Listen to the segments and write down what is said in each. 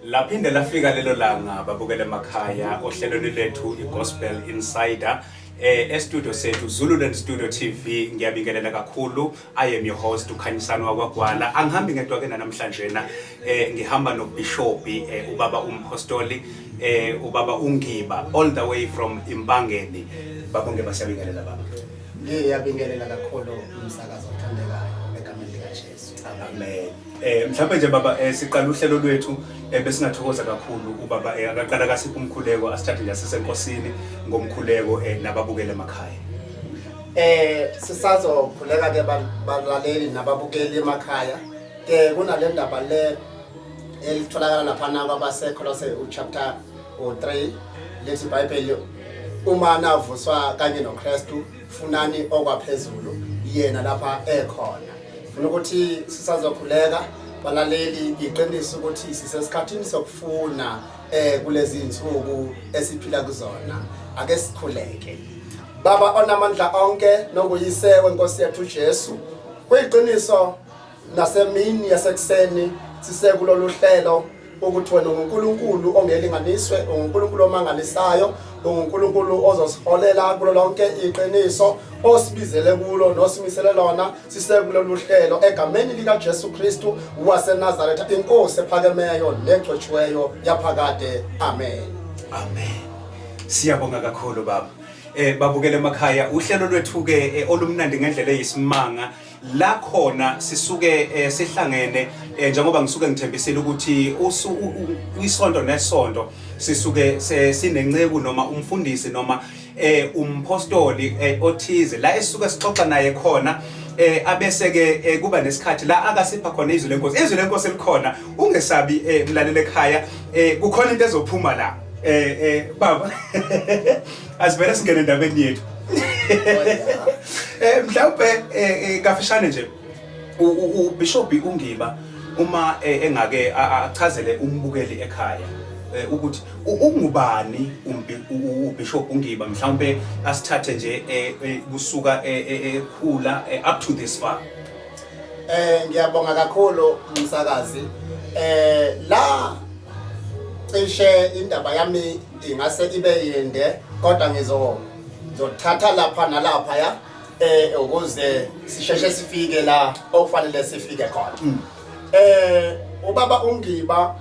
Laphinde lafika lelo langa babukele emakhaya ohlelweni lethu iGospel Insider studio sethu Zululand Studio TV. Ngiyabingelela kakhulu. I am your host uKhanyisani wakwaGwala. Angihambi ngedwa ke namhlanje na ngihamba noBishop ubaba umpostoli ubaba uNgiba all the way from Impangeni. Babonke basiyabingelela baba. Ngiyabingelela kakhulu umsakazo othandekayo egameni likaJesu. Amen. Mhlawumbe nje baba siqala uhlelo lwethu besingathokoza kakhulu ubaba akaqala kasipho umkhuleko asithathe nje sisenkosini ngomkhuleko nababukele emakhaya. Sisazokhuleka ke balaleli nababukeli emakhaya ke kunale ndaba le elitholakala lapha kwabaseKolose chapter 3 lethi iBhayibheli uma navuswa kanye noKristu funani okwaphezulu yena lapha ekhona. Funa ukuthi sisazokhuleka balaleli iqiniso ukuthi sisesikhathini sokufuna kulezi insuku esiphila kuzona. Ake sikhuleke. Baba onamandla onke nokuyise wenkosi yethu Jesu, kuyiqiniso nasemini yasekuseni sisekulolu hlelo ukuthi wena uNkulunkulu ongelinganiswe, uNkulunkulu omangalisayo, uNkulunkulu ozosiholela kulo lonke iqiniso osibizele kulo nosimisele lona. Sisekulolu hlelo egameni lika Jesu Kristu waseNazaretha, inkosi ephakemeyo negcotshiweyo yaphakade. Amen. Amen. Siyabonga kakhulu baba. Babukele emakhaya uhlelo lwethu ke olumnandi ngendlela eyisimanga la khona sisuke sihlangene njengoba ngisuke ngithembisile ukuthi isonto nesonto sisuke sinenceku noma umfundisi noma umpostoli othize la esisuke sixoxa naye khona abese ke kuba nesikhathi la akasipha khona izwi lenkosi. Izwi lenkosi likhona, ungesabi mlalele ekhaya, kukhona into ezophuma la. Baba asivele singene endabeni yethu. Mhlawumbe kafishane nje uBishop uNgiba uma engake achazele umbukeli ekhaya ukuthi ungubani uBishop uNgiba, mhlawumbe asithathe nje kusuka ekhula up to this far. Ngiyabonga kakhulu umsakazi. La cishe indaba yami ingase ibe yinde kodwa ngizothatha lapha nalapha ya ukuze sisheshe sifike la okufanele sifike khona. Ubaba uNgiba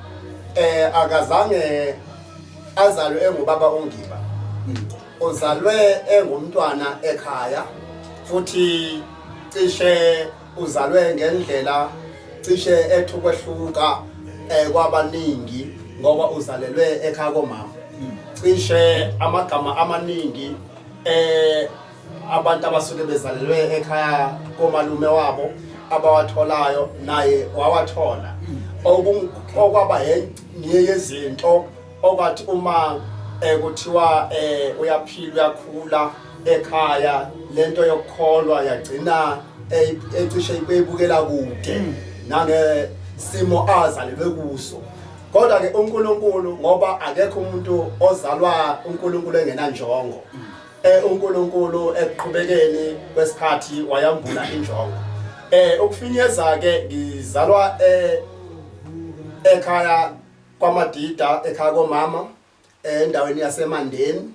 akazange azalwe engubaba uNgiba. Uzalwe engumntwana ekhaya futhi cishe uzalwe ngendlela cishe ethukwehluka kwabaningi ngoba uzalelwe ekhaya komama. Cishe amagama amaningi abantu abasuke bezalelwe ekhaya komalume wabo abawatholayo naye wawathola. Okwaba yezinto okwathi uma kuthiwa uyaphila uyakhula ekhaya lento yokukholwa yagcina ecishe ibukela kude nange simo azalelwe kuso. Kodwa ke uNkulunkulu ngoba akekho umuntu ozalwa uNkulunkulu engenanjongo. uNkulunkulu ekuqhubekeni kwesikhathi wayambula injongo. Ukufinyeza ke ngizalwa ekhaya kwaMadida, ekhaya komama endaweni yaseMandeni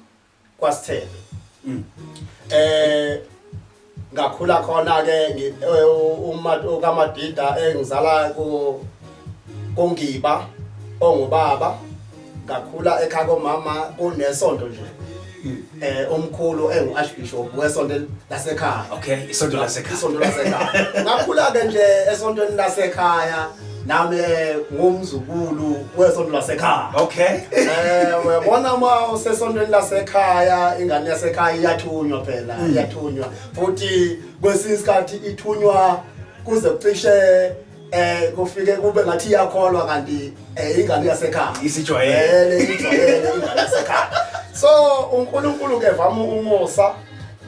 kwaSithele. Ngakhula khona ke ukaMadida engizala kuNgiba ongubaba. Ngakhula ekhaya komama kunesonto nje. Umkhulu enguArchbishop wesonto lasekhaya. Okay, isonto lasekhaya. Isonto lasekhaya. Ngakhula ke nje esontweni lasekhaya nami ngumzukulu wesonto lasekhaya. Okay. Uyabona uma usesontweni lasekhaya ingane yasekhaya iyathunywa phela, iyathunywa. Futhi kwesinye isikhathi ithunywa kuze kucishe kufike kube ngathi iyakholwa kanti ingane yasekhaya isijwayele ingane yasekhaya. So uNkulunkulu ke vama umusa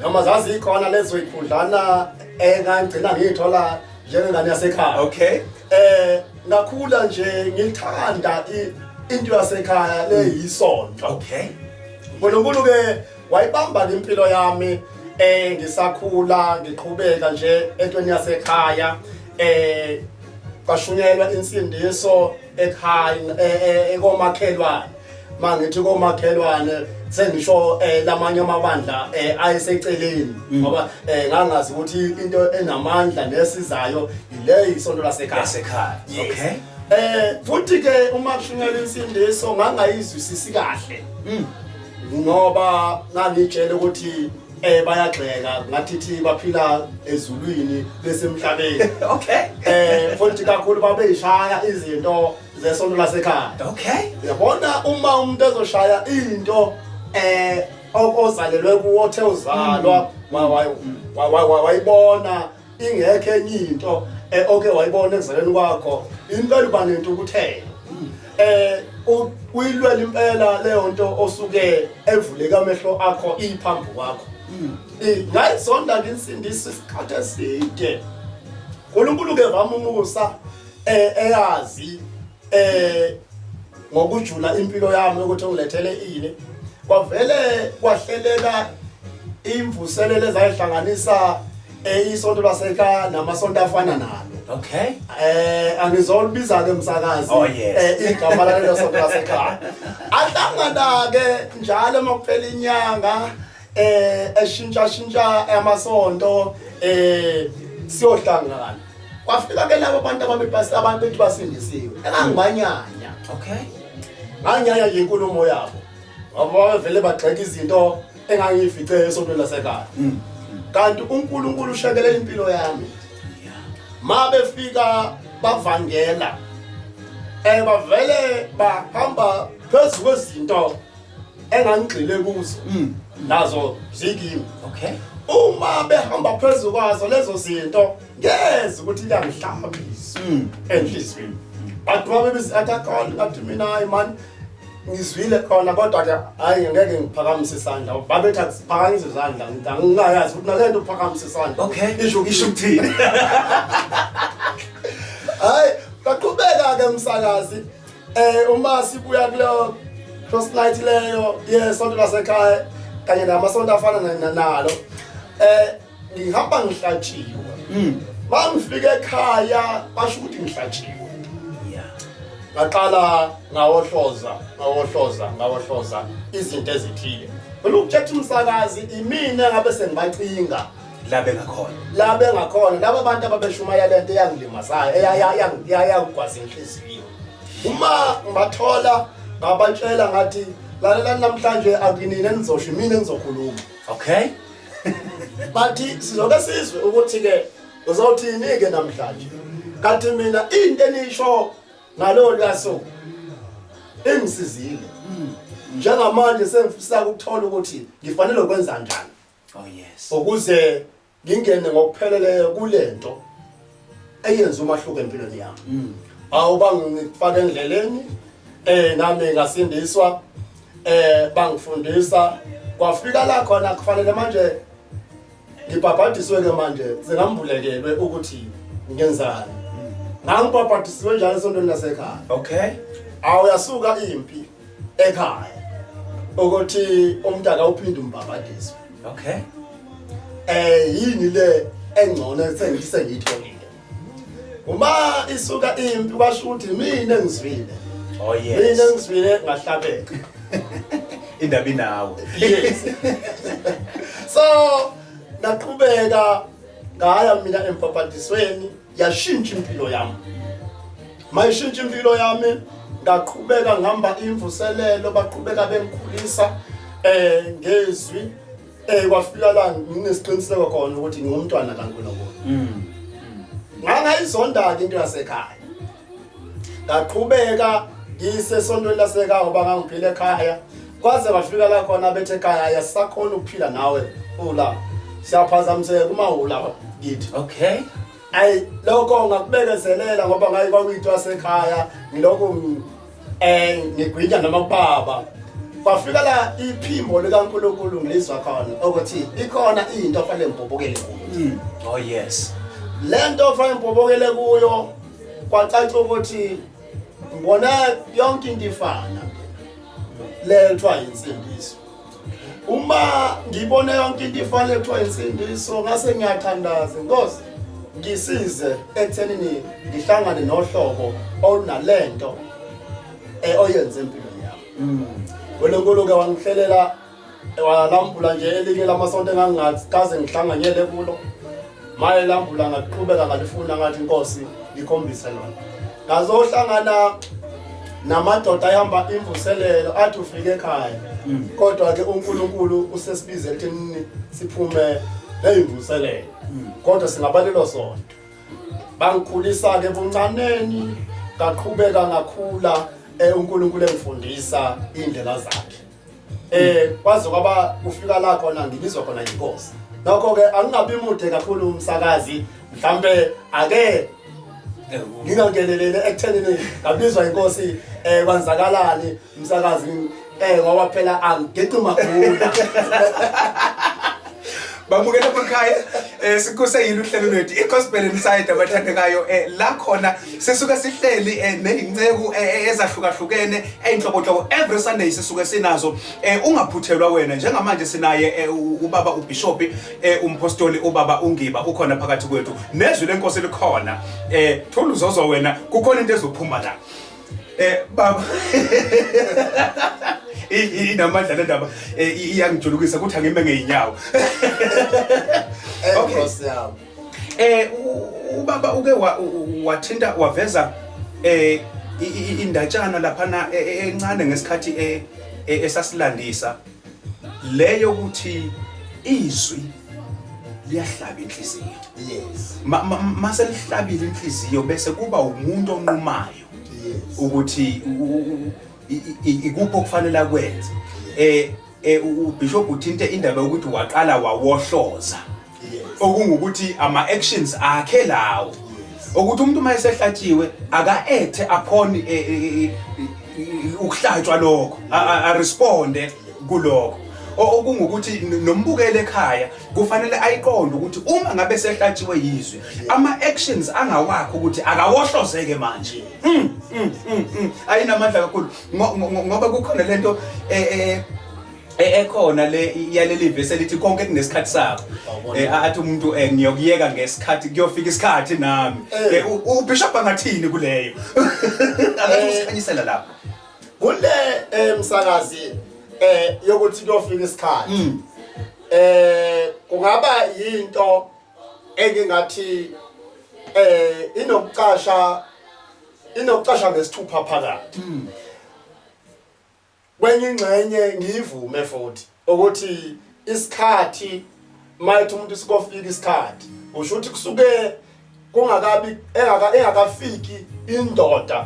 noma zazi ikhona lezo ikhundlana engangcina ngithola njengengane yasekhaya. Okay. Ngakhula nje ngithanda into yasekhaya leyisonto. Okay. uNkulunkulu ke wayibamba impilo yami ngisakhula ngiqhubeka nje entweni yasekhaya. kwashunyelwa insindiso ekhaya ekomakhelwane mangithi komakhelwane sengisho lamanye amabandla ayeseceleni ngoba ngangazi ukuthi into enamandla nesizayo ile isonto lasekhaya. Okay. Futhi ke uma kushunyelwa insindiso ngangayizwisisi kahle ngoba ngangitshela ukuthi bayagxeka ngathi baphila ezulwini besemhlabeni. Okay. Futhi kakhulu babeyishaya izinto zesonto lasekhaya. Okay. Yabona uma umuntu ezoshaya into ozalelwe kuwo othe uzalwa wayibona ingekho enye into oke wayibona ekuzaleni kwakho impela uba nento ukuthela. Uyilwela impela leyo nto osuke evuleka amehlo akho iphambi kwakho. Ngayizonda nginsindiso isikhathi eside. uNkulunkulu ke vamumusa eyazi ngokujula impilo yami ukuthi ngilethele ini. Kwavele kwahleleka imvuselelo ezayihlanganisa isonto lasekhaya namasonto afana nalo. Okay. Angizolibiza ke umsakazi igama lalelo sonto lasekhaya. Ahlangana ke njalo emakuphela inyanga eshintsha amasonto siyohlangana. Kwafika ke labo bantu abantu basindisiwe. Engangibanyanya. Okay. Nganyanya inkulumo yabo. Ngoba vele bagxeka izinto engangiyifice esontweni lasekhaya. Kanti uNkulunkulu ushekelela impilo yami. Mabefika bavangela bavele bahamba phezulu kwezinto engangigxile kuzo nazo zikimi. Okay. Uma behamba phezulu kwazo lezo zinto ngeze ukuthi liyangihlambisa enhlizweni. Abantu babebizi athakala ngathi mina man ngizwile khona kodwa ke hayi ngeke ngiphakamise isandla. Babethi akuphakamise izandla ngingayazi ukuthi nalento uphakamise isandla. Okay. Isho ukuthini? Hayi baqhubeka ke umsakazi uma sibuya kulo cross night leyo yesonto lasekhaya kanye namasonto afana nalo ngihamba ngihlatshiwe. Mangifike ekhaya basho ukuthi ngihlatshiwe. Ngaqala ngawohloza izinto ezithile. Lokuthetha umsakazi imina ngabe sengibacinga labe ngakhona laba abantu ababeshumaya lento eyangilimazayo eyayangigwaza inhliziyo. Uma ngibathola ngabatshela ngathi lalela namhlanje akinini enizosho mina engizokhuluma. Okay. Bathi sizoke sizwe ukuthi ke uzothini ke namhlanje. Kanti mina into enisho ngalo laso engisizile. Njengamanje sengifisa ukuthola ukuthi ngifanele ukwenza kanjani. Oh yes. Ukuze ngingene ngokupheleleyo kulento eyenza umahluko empilweni yami. Awuba ngifaka endleleni nami ngasindiswa bangifundisa kwafika la khona kufanele manje ngibhabhadiswe ke manje singambulekelwe ukuthi ngenzani. Ngangibhabhadisiwe njalo esontweni lasekhaya. Okay. Awuyasuka impi ekhaya ukuthi umntaka uphinde umbhabhadiswe. Okay. Yini le engcono sengiyitholile. Uma isuka impi kwasho ukuthi mina engizwile. Oh yes. Mina engizwile ngahlabeka. Indaba inawo. Yes. So naqhubeka ngaya mina empaphatisweni yashintsha impilo yami. Mayishintsha impilo yami ngaqhubeka ngihamba imvuselelo baqhubeka bengikhulisa ngezwi kwafika la nginesiqiniseko khona ukuthi ngingumntwana kaNkulunkulu. Ngangayizonda ke into yasekhaya. Ngaqhubeka ngisesontweni lasekhaya ngoba ngangiphile ekhaya. Kwaze bafika la khona bethe ekhaya yasakhona ukuphila nawe ula. Siyaphazamiseka uma ula kithi. Okay. Ay lokho ngakubekezelela ngoba ngayi kwakuyinto yasekhaya ngiloko ngigwinya namakubaba. Bafika la iphimbo likaNkulunkulu ngilizwa khona ukuthi ikhona into ofanele ngibhobokele kuyo. Oh yes. Lento ofanele ngibhobokele kuyo kwacaca ukuthi ngibona yonke into ifana. Lethwa insindiso. Uma ngibona yonke into ifana lethwa insindiso ngase ngiyathandaza Nkosi. ngisize ekuthenini ngihlangane nohlobo olunalento oyenze empilweni yami. UNkulunkulu wangihlelela walambula nje elinye lamasonto engangathi kaze ngihlanganyele kulo. Maye lambula ngaqhubeka ngalifuna ngathi Inkosi ikhombise lona. Ngazohlangana namadoda ayihamba imvuselelo athi ufike ekhaya. Kodwa ke uNkulunkulu usesibizele ukuthi siphume neyimvuselelo. Kodwa singabalelo sonto. Bangikhulisa ke buncaneni, ngaqhubeka ngakhula uNkulunkulu engifundisa indlela zakhe. Kwaze kwaba kufika la khona ngibizwa khona iNkosi. Nokho ke angingabi mude kakhulu umsakazi, mhlambe ake ngingangenelele ekuthenini ngabizwa iNkosi kwanzakalani umsakazi ngoba phela angigeduma khula. Bamukela ekhaya sikuseyile uhlelo lwethu iGospel Inside abathandekayo la khona sisuka sihleli nezingceku ezahlukahlukene einhlobonhlobo every Sunday sisuka sinazo ungaphuthelwa wena njengamanje sinaye ubaba uBishop umpostoli ubaba uNgiba ukhona phakathi kwethu nezwi leNkosi likhona thula uzozo wena kukhona into ezophuma la baba inamandla lendaba iyangijulukisa ukuthi angime ngeinyawo. Nkosi yami. Ubaba uke wathinta waveza indatshana laphana encane ngesikhathi esasilandisa leyo ukuthi izwi liyahlaba inhliziyo. Yes. Mase lihlabile inhliziyo bese kuba umuntu onqumayo ukuthi ikuphi okufanele akwenze. UBishop uthinte indaba ukuthi waqala wawohloza. Okungukuthi ama actions akhe lawo. Ukuthi umuntu mayesehlatshiwe aka act upon ukuhlatshwa lokho a responde kulokho. Okungukuthi nombukele ekhaya kufanele ayiqonde ukuthi uma ngabe sehlatshiwe yizwi ama actions angawakho ukuthi akawohlozeke manje. Ayinamandla kakhulu ngoba kukhona lento ekhona le yaleli vese lithi konke kunesikhathi sakho. Athi umuntu ngiyokuyeka ngesikhathi kuyofika isikhathi nami. UBishop angathini kuleyo? Akakusikhanyisela lapho. Kule msakazi yokuthi kuyofika isikhathi. Kungaba yinto engingathi inokucasha ngesithupha phakathi. Kwenye ingxenye ngiyivume futhi ukuthi isikhathi mayithi umuntu sikofika isikhathi usho ukuthi kusuke kungakabi engakafiki indoda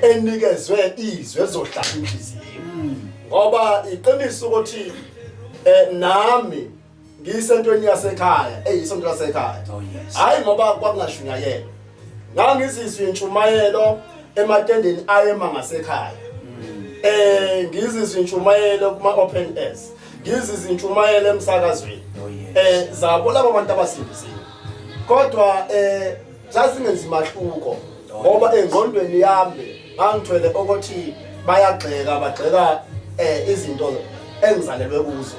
enikezwe izwe ezohlala inhliziyo. Ngoba iqiniso ukuthi nami ngisentweni yasekhaya eyisonto lasekhaya. Hayi ngoba kwakungashunyayela. Ngangizizwe intshumayelo ematendeni ayema ngasekhaya. Ngizizwe intshumayelo kuma open airs. Ngizizwe intshumayelo emsakazweni. Zabo labo bantu abasindisiwe. Kodwa sasingenzi mahluko ngoba engqondweni yami ngangithwele ukuthi bagxeka izinto engizalelwe kuzo.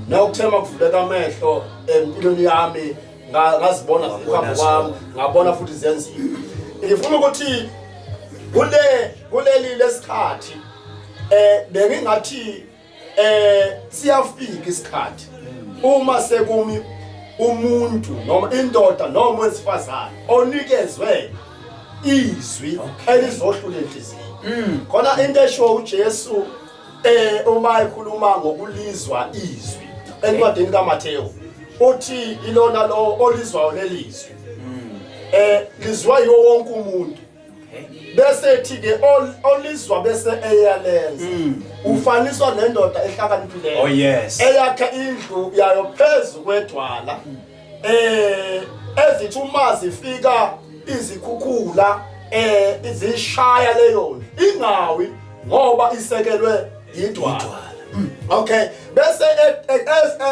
Nawukuthema kuvuleka amehlo empilweni yami ngazibona zikhambo kwami ngabona futhi zenziwe. Ngifuna ukuthi kuleli lesikhathi bengingathi siyafika isikhathi uma sekumi umuntu noma indoda noma wesifazane onikezwe izwi elizohlula inhliziyo. Khona into esho uJesu uma ekhuluma ngokulizwa izwi encwadini kaMathewu uthi ilona lo olizwayo lelizwi lizwa yiwo wonke umuntu. Bese ethi ke olizwa bese eyalenza ufaniswa nendoda ehlakaniphileyo eyakha indlu yayo phezulu kwedwala ezithi uma zifika izikhukhula izishaya leyo ingawi ngoba isekelwe idwala. Okay, bese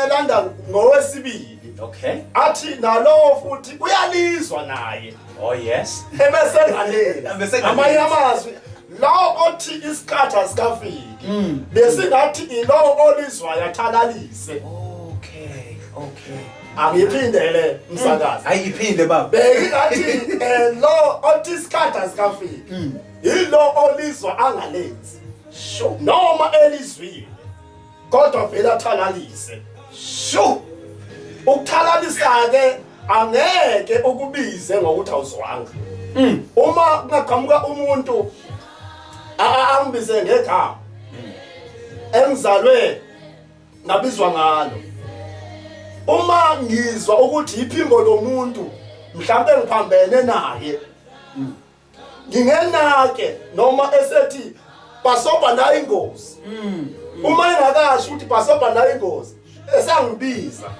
elanda ngowesibili. Okay. Athi nalo futhi uyalizwa naye. Oh yes. Ebese ngalela. Amanye amazwi lawo othi isikhathi asikafiki. Bese ngathi ilo olizwayo athalalise. Okay. Angiphindele umsakazi. Ayiphinde baba. Bengathi lo otiskhatha sikafiki. Yilo olizwa angalenzi. Sho noma elizwile. Kodwa vela thalalise. Sho. Ukuthalalisa ke angeke ukubize ngokuthi awuzwanga. Uma kungaqhamuka umuntu angibize ngegama. Engizalwe ngabizwa ngalo. Uma ngizwa ukuthi iphimbo lomuntu mhlambe ngiphambene naye. Ngingenake noma esethi basoba nayo ingozi. Uma engakasho ukuthi basoba nayo ingozi esangibiza.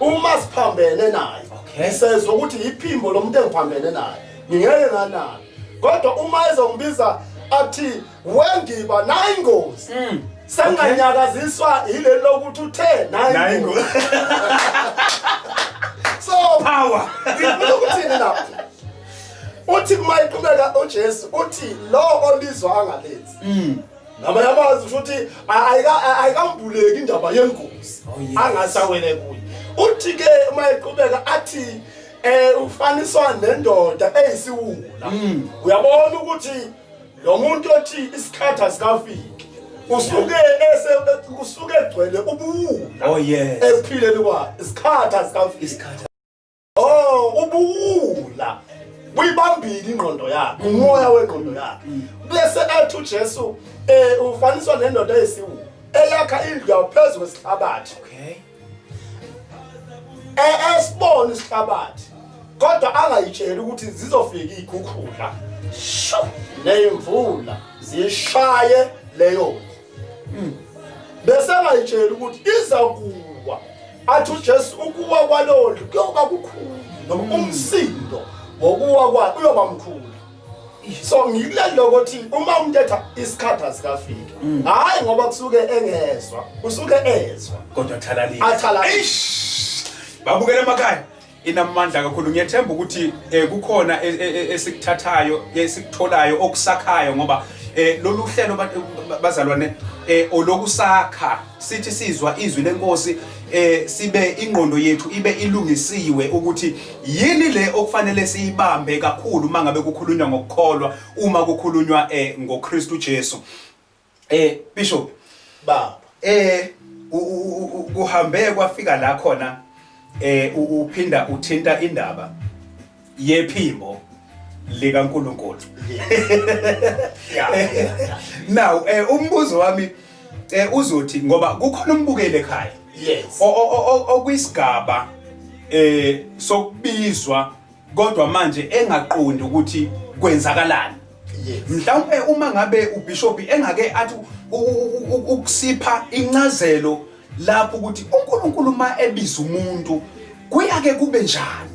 Uma siphambene naye. Ngisezwe ukuthi iphimbo lomuntu engiphambene naye. Ngingeke nganalo. Kodwa uma ezongibiza athi wengiba nayo ingozi. Senganyakaziswa ile lokuthi uthe nayo ingozi. So Power. ngifuna ukuthini lapha? Uthi kuma iqhubeka uJesu uthi lo olizwa angalenzi. Noma yabazi ukuthi ayikambuleki indaba yengozi. Angasawele kuyo. Uthi ke uma iqhubeka athi ufaniswa nendoda eyisiwula. Uyabona ukuthi lo muntu othi isikhatha sikafiki usuke egcwele ubuwula. Oh yes. Ephileni kwa isikhatha sikafiki. Ubuwula buyibambile ingqondo yakhe, umoya wengqondo yakhe. Bese athi uJesu ufaniswa nendoda eyisiwula eyakha indlu yaphezulu kwesihlabathi. Okay. Esibona isihlabathi kodwa angayitsheli ukuthi zizofika igugula. Sho nemvula zishaye leyo. Bese angayitsheli ukuthi iza kuwa. Athi uJesu ukuwa kwalolu kuyoba kukhulu noma umsindo wokuwa kwa uyoba mkhulu. So ngilelo ukuthi uma umuntu etha isikhatha sikafika hayi ngoba kusuke engezwa usuke ezwa Kodwa thalalisa. athalalisa. Babukele emakhaya inamandla kakhulu ngiyathemba ukuthi kukhona esikuthathayo esikutholayo okusakhayo ngoba lolu hlelo bazalwane olokusakha sithi sizwa izwi lenkosi sibe ingqondo yethu ibe ilungisiwe ukuthi yini le okufanele siyibambe kakhulu mangabe kukhulunywa ngokukholwa uma kukhulunywa ngoKristu Jesu. Bishop Baba kuhambe kwafika la khona uphinda uthinta indaba yephimbo likaNkulunkulu. Now umbuzo wami uzothi ngoba kukhona umbukele ekhaya. Yes. Okuyisigaba sokubizwa kodwa manje engaqondi ukuthi kwenzakalani. Yes. Mhlawumbe uma ngabe uBishop engake athi ukusipha incazelo lapho ukuthi uNkulunkulu ma ebiza umuntu kuyake kube njani.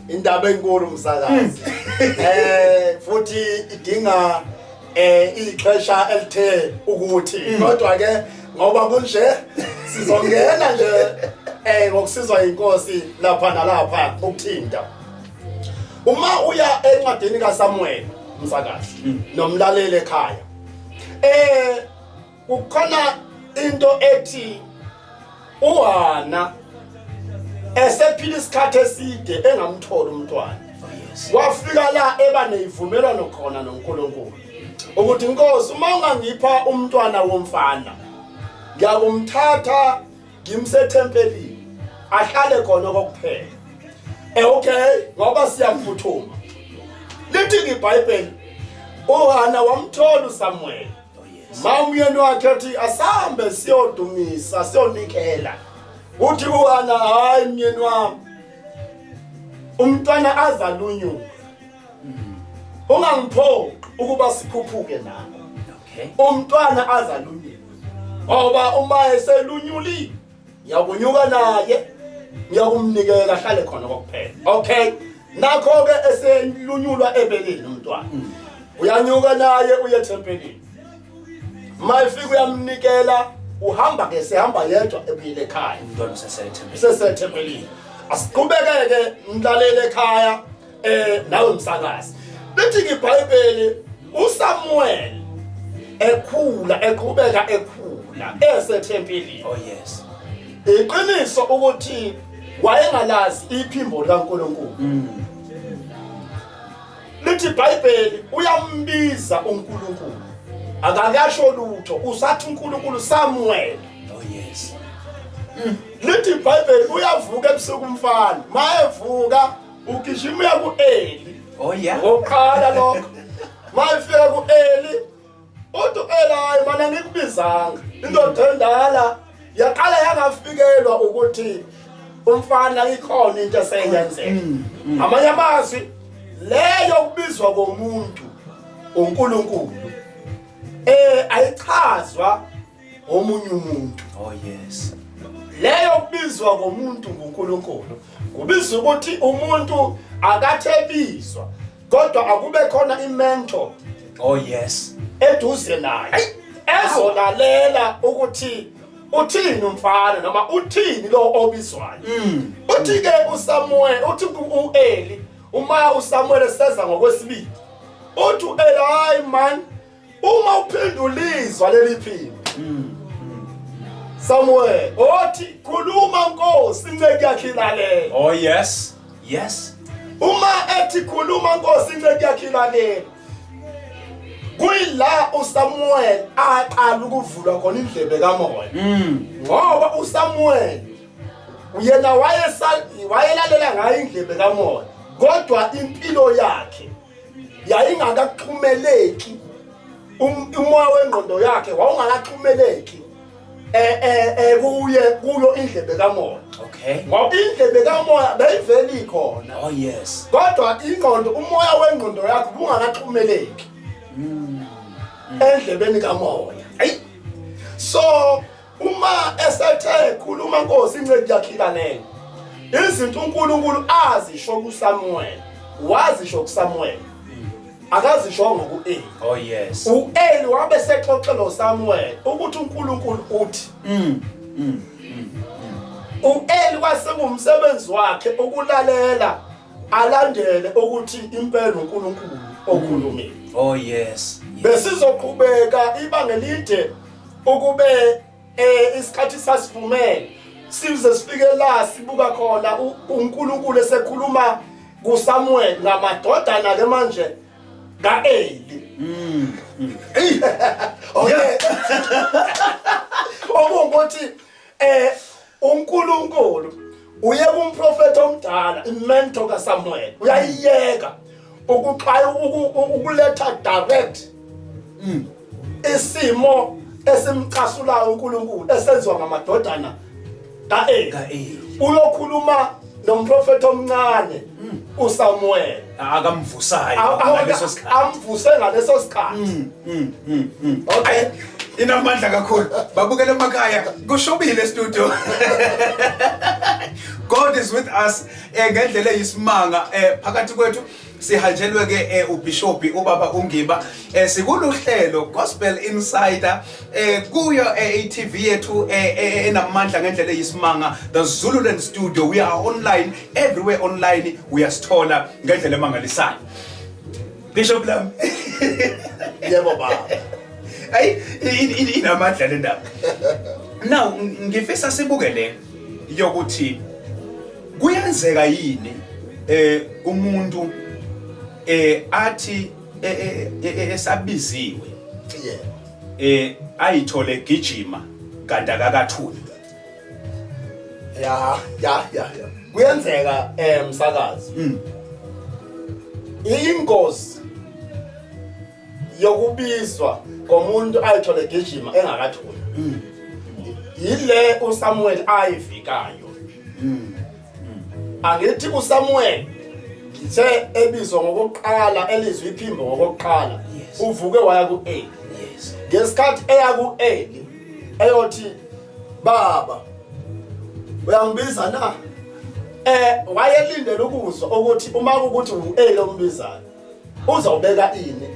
Indaba enkulu umsakazi. Futhi idinga ixesha elithe ukuthi kodwa ke ngoba kunje sizongena nje ngokusizwa inkosi lapha nalapha ukuthinta. Uma uya encwadini kaSamuel umsakazi nomlaleli ekhaya. Kukhona into ethi uHana esephila isikhathi eside engamthola umntwana. Wafika la eba neyivumelwano khona noNkulunkulu ukuthi inkosi uma ungangipha umntwana womfana ngiyakumthatha ngimse tempelini ahlale khona kokuphela. Okay ngoba siyaphuthuma. Lithi iBhayibheli uHana wamthola uSamuel. Mamuyeni wakhe athi asambe siyodumisa siyonikela. Uthi uHana hayi myeni wami umntwana azalunyuka. Ungangiphoqi ukuba siphuphuke nako. Okay. Umntwana azalunyuka. Ngoba uma eselunyuli ngiyakunyuka naye ngiyakumnikela ahlale khona kokuphela. Okay. Nakho ke eselunyulwa ebeleni umntwana. Uyanyuka naye uye tempelini. Mayifika uyamnikela uhamba ke sehamba yedwa ebuyile ekhaya. Umntwana usesethempelini. Asiqhubekeke umlaleli ekhaya nawe umsakazi. Lithi iBhayibheli uSamuel ekhula eqhubeka ekhula esethempelini. Oh yes. Iqiniso ukuthi wayengalazi iphimbo likaNkulunkulu. Lithi iBhayibheli uyambiza uNkulunkulu. Akakasho lutho, usathi uNkulunkulu Samuel. Oh yes. Lithi iBhayibheli uyavuka ebusuku umfana. Mayevuka ugijima uya kuEli. Oh yeah. Ngoqala lokho. Mayefika kuEli, uthi uEli hayi mana ngikubizanga. Indoda endala yaqala yangafikelwa ukuthi umfana ikhona into eseyenzeka. Amanye amazwi leyo kubizwa komuntu uNkulunkulu ayichazwa omunye umuntu. Oh yes. Leyo kubizwa komuntu nguNkulunkulu kubizwa ukuthi umuntu akathebizwa kodwa akube khona imentor. Oh yes. Eduze naye ezolalela ukuthi uthini umfana noma uthini lo obizwayo. Uthi ke uSamuel uthi uEli uma uSamuel eseza ngokwesibili uthi uEli hayi man uma uphendulizwa leli phimbo Samuel othi khuluma Nkosi inceke yakhe ilalele. Oh yes. Yes. Uma ethi khuluma Nkosi inceke yakhe ilalele kuyila uSamuel aqala ukuvula khona indlebe kamoya. Ngoba uSamuel uyena wayelalela ngayo indlebe kamoya kodwa impilo yakhe yayingakaxhumeleki. Umoya wengqondo yakhe wawungakaxhumeleki kuyo indlebe kamoya. Okay. Ngoba indlebe kamoya beyiveli khona. Oh yes. Kodwa ingqondo umoya wengqondo yakhe ungakaxhumeleki endlebeni kamoya. Hayi. So uma esethe khuluma Nkosi inceke yakhe ilalele. Izinto uNkulunkulu azisho kuSamuel, wazisho kuSamuel. Akazisho ngokuEli. Oh yes. uEli wabe sexoxela uSamuel ukuthi uNkulunkulu uthi. uEli wasengumsebenzi wakhe ukulalela alandele ukuthi impela uNkulunkulu okhulumile. Oh yes. Besizoqhubeka ibanga elide ukube isikhathi sasivumela size sifike la sibuka khona uNkulunkulu esekhuluma kuSamuel ngamadodana ke manje kaEli. Okay. Okungukuthi uNkulunkulu uye kumprofeti omdala imentor kaSamuel uyayiyeka ukuxaya ukuletha direct isimo esimcasulayo uNkulunkulu esenziwa ngamadodana kaEli. Uyokhuluma nomprofeti omncane uSamuel akamvusayo ngaleso sikhathi. Amvuse ngaleso sikhathi. Okay. Inamandla kakhulu. Babukele emakhaya kushobile studio. God is with us ngendlela eyisimanga phakathi kwethu sihanjelwe ke uBishop ubaba uNgiba sikuluhlelo Gospel Insider kuyo iTV yethu enamandla ngendlela eyisimanga the Zululand studio. We are online everywhere online uyasithola ngendlela emangalisayo. Bishop Lam. Yebo baba. Ay inamandla le ndaba. Now ngifisa sibuke le yokuthi kuyenzeka yini umuntu athi esabiziwe ayithole gijima kanti akakathunywa. Ya kuyenzeka msakazi. Ingozi yokubizwa komuntu ayithole gijima engakathunywa yile uSamuel ayivikayo. Angithi uSamuel ngithe ebizwa ngokuqala elizwe iphimbo ngokuqala uvuke waya kuEli. Yes. Ngesikhathi eya kuEli eyothi baba uyangibiza na? Wayelindele ukuzwa ukuthi uma ukuthi uEli ombizayo uzawubeka ini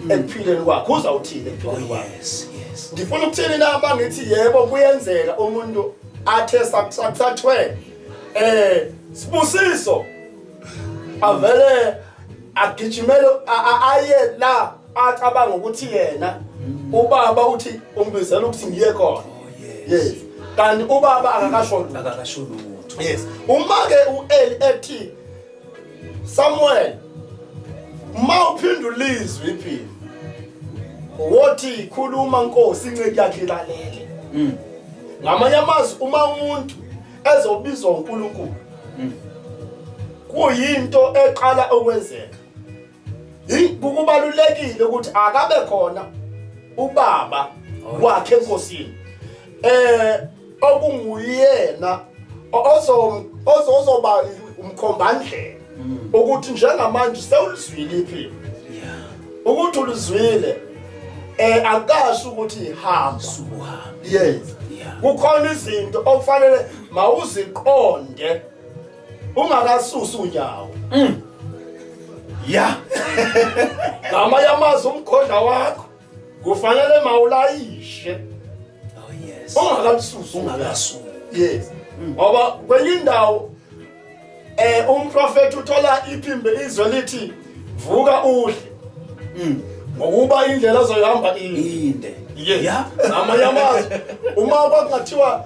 ekuphileni kwakhe, uzawuthini ekuphileni kwakhe. Yes. Ngifuna ukuthini na bangithi yebo kuyenzeka umuntu athe sakusathwe Sibusiso avele agijimele aye la acabanga ukuthi yena ubaba uthi umbizela ukuthi ngiye khona. Yes. Kanti ubaba akakasho lutho. Yes. Uma ke uEli ethi Samuel mawuphinda ulizwe iphini. Wothi khuluma Nkosi inceke yakhe ilalele. Ngamanye amazwi uma umuntu ezobizwa uNkulunkulu kuyinto eqala okwenzeka. Kubalulekile ukuthi akabe khona ubaba wakhe enkosini. Okunguyena ozoba umkhombandlela ukuthi njengamanje sewulizwile iphini. Ukuthi ulizwile akasho ukuthi hamba subuhamba. Yes. Kukhona izinto okufanele mawuziqonde ungakasusi unyawo. Yeah. Ngamanye amazwi umkhodla wakho kufanele mawulayishe. Oh yes. Ungakasusi. Yes. Ngoba kwenye indawo umprofeti uthola iphimbo izwe lithi vuka udle. Ngokuba indlela ozoyihamba inde. Yeah. Ngamanye amazwi uma kwakungathiwa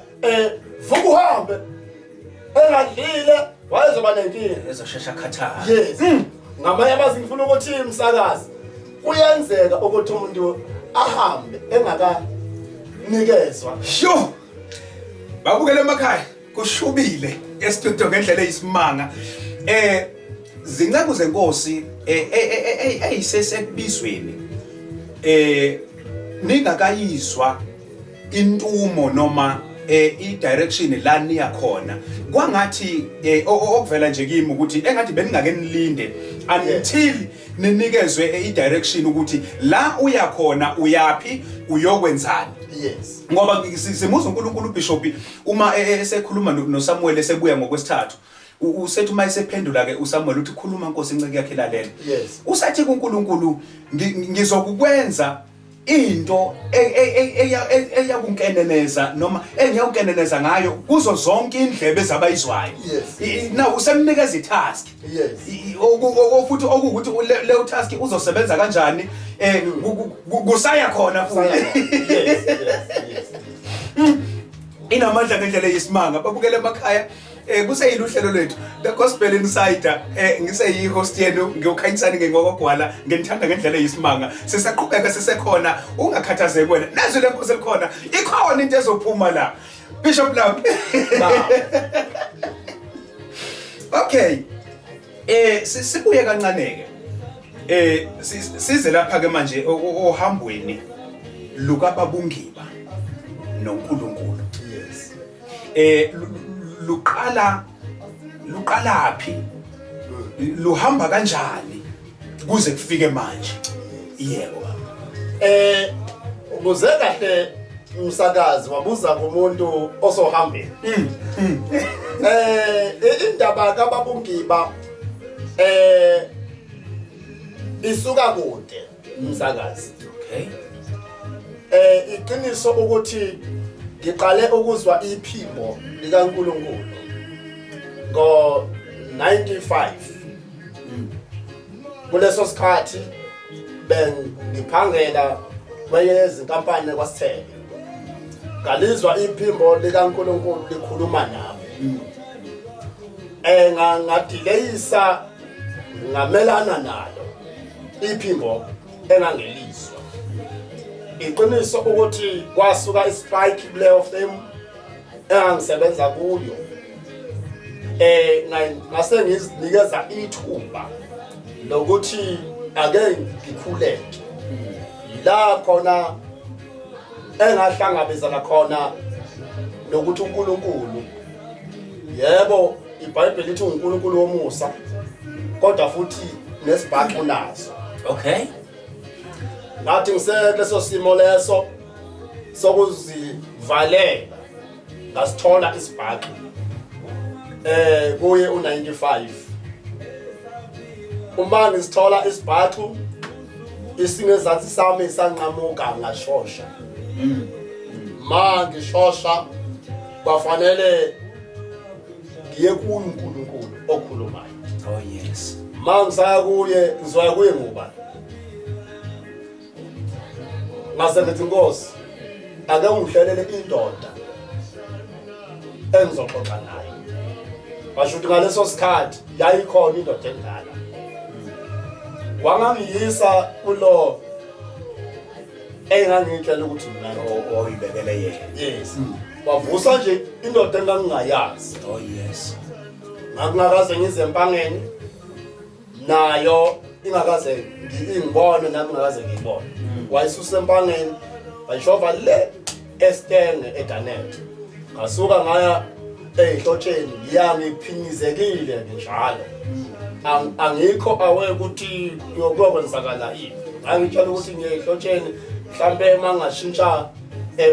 vuka uhambe engadlile wayezoba nenkinga ezoshesha khathala. Yes. Ngamanye amazwi ngifuna ukuthi umsakazi kuyenzeka ukuthi umuntu ahambe engakanikezwa. Sho. Babukele emakhaya kushubile estudio ngendlela eyisimanga. Zinceku zenkosi eyisesekubizweni ningakayizwa intumo noma i-direction la niya khona kwangathi okuvela nje kimi ukuthi engathi beningake nilinde until ninikezwe i-direction ukuthi la uya khona uyapi uyokwenzani. Yes. Ngoba simuza uNkulunkulu uBishop uma esekhuluma noSamuel esebuya ngokwesithathu usethi uma esephendula ke uSamuel uthi khuluma Nkosi inceke yakhe lalela. Yes. Usathi kuNkulunkulu ngizokukwenza into eyakunkeneneza noma engiyawunkeneneza ngayo kuzo zonke indlebe zabayizwayo. Yes. Now usemnikeza itask. Yes. Futhi okuthi le task uzosebenza kanjani kusaya khona futhi. Yes. Inamandla ngendlela yesimanga babukele emakhaya kuseyilo uhlelo lwethu the Gospel Insider ngiseyi-host yenu ngiyokhanyisana ngengokogwala ngenithanda ngendlela yesimanga sisaqhubeka sisekhona ungakhathazeki wena nazo le nkosi elikhona ikhona into ezophuma la Bishop Love. Okay sibuye kancane ke size lapha ke manje ohambweni luka babungiba noNkulunkulu. Yes. Luqala phi luhamba kanjani kuze kufike manje. Yebo ukuze kahle umsakazi wabuza kumuntu osohambeni. Indaba kaBabungiba isuka kude umsakazi. Okay. Iqiniso ukuthi ngiqale ukuzwa iphimbo likaNkulunkulu ngo-95. Kuleso sikhathi bengiphangela kwenye izinkampani kwaSithebe. Ngalizwa iphimbo likaNkulunkulu likhuluma nami. Ngadeleyisa ngamelana nalo iphimbo engangelizwa. Iqiniso ukuthi kwasuka iSpike Player of Fame engangisebenza kuyo. Ngase ngizinikeza ithuba lokuthi ake ngikhuleke. La khona engahlangabezana khona nokuthi uNkulunkulu yebo iBhayibheli lithi uNkulunkulu womusa kodwa futhi nesibhaxu naso. Okay. Ngathi ngiseleso simo leso sokuzivalela ngasithola isibhaxu kuye u95. Uma ngisithola isibhaxu isingezansi sami sanqamuka ngashosha. Ma ngishosha kwafanele ngiye kuNkulunkulu okhulumayo. Oh yes. Ma ngisaya kuye ngizoya kuye ngoba ngase ngithi Nkosi ake ungihlelele indoda engizoxoxa nayo basho ukuthi ngaleso sikhathi yayikhona indoda endala wangangiyisa kulo engangitshela ukuthi mina oyibekele yena. yes wavusa nje indoda engangingayazi Oh yes. ngakungakaze ngize empangeni nayo ingakaze ngibone nami ngakaze ngibone wayisusa empangeni wayishova le estenge eDanet ngasuka ngaya ehlotsheni ngiyangiphinyizekile njalo angikho awe ukuthi yokwenzakala yini ngangitshela ukuthi ngiyehlotsheni mhlambe mangashintsha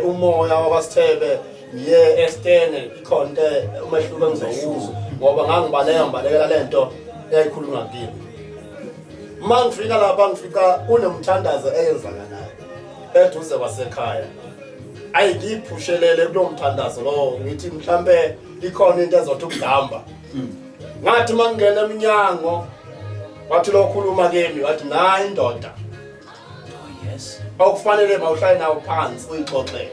umoya wabasithebe ngiye estenge ikhonte umehluko engizowuzwa ngoba ngibalekela lento eyayikhuluma kimi mangifika lapha ngifika kunemthandazo eyenzakalayo eduze kwasekhaya ayingipushelele kulo mthandazo lo ngithi mhlambe ikhona into ezothi ukugamba ngathi mangena eminyango wathi lokhuluma kimi wathi nayi indoda Oh yes. akufanele mawuhlale nawo phansi uyixoxele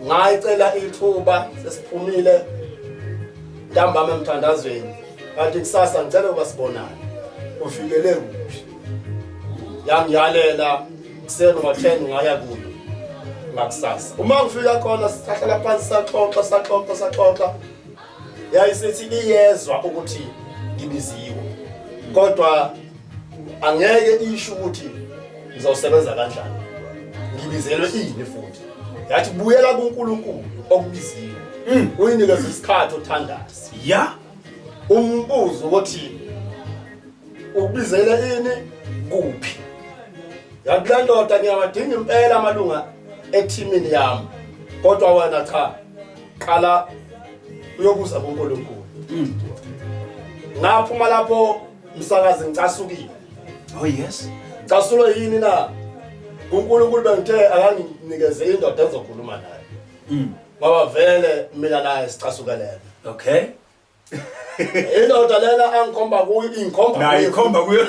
ngayicela ithuba sesiphumile ntambama emthandazweni kanti kusasa ngicela ukuba sibonane ufikele kuphi yangiyalela kuseni ngo-10 ngaya kuyo ngakusasa uma ngifika khona sihlala phansi saxoxa yayisithi iyezwa ukuthi ngibiziwe kodwa angeke isho ukuthi ngizowusebenza kanjani ngibizelwe ini futhi yathi buyela kuNkulunkulu okubiziwe uyinikeza isikhathi othandaza ya umbuzo ukuthi ubizele ini kuphi yakulandoda ngiyawadinga impela amalunga ethimini yami kodwa wena cha qala uyobuza kuNkulunkulu ngaphuma lapho umsakazi ngicasukile Oh yes. casulo yini na uNkulunkulu bengithe akanginikeze indoda ezokhuluma naye ngoba vele mina naye sicasukelene Okay. indoda lena angikhomba kuyo ingikhomba Nayi ikhomba kuyo.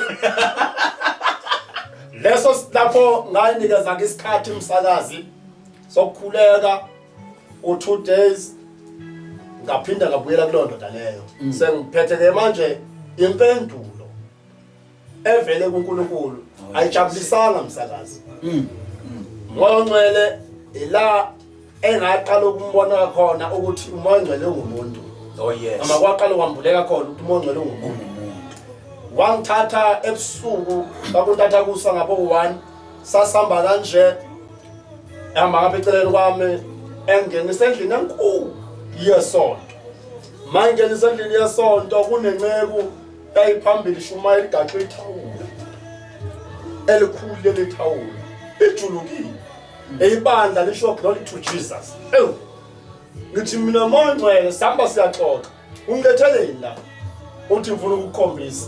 leso lapho ngayinikeza isikhathi umsakazi sokukhuleka u2 days ngaphinda ngabuyela kulo ndoda leyo sengiphethe ke manje impendulo evele kuNkulunkulu ayijabulisanga umsakazi Moya Ngcwele ila engaqala ukumbona khona ukuthi umoya ngcwele ungumuntu Oh yes. ama kwaqala kwambuleka khona ukuthi umoya ngcwele ungumuntu wangithatha ebusuku bakuntatha kusa ngabo 1 sasamba kanje ehamba ngapha eceleni kwami engene esendlini enkulu yesonto manje esendlini yesonto kunenceku eyiphambili shumaye ligaxwe ithawula elikhulu lelithawula ijulukile eyibandla lisho glory to Jesus ngithi mina Moya Ngcwele sihamba siyaxoxa ungilethele la uthi ngifuna ukukhombisa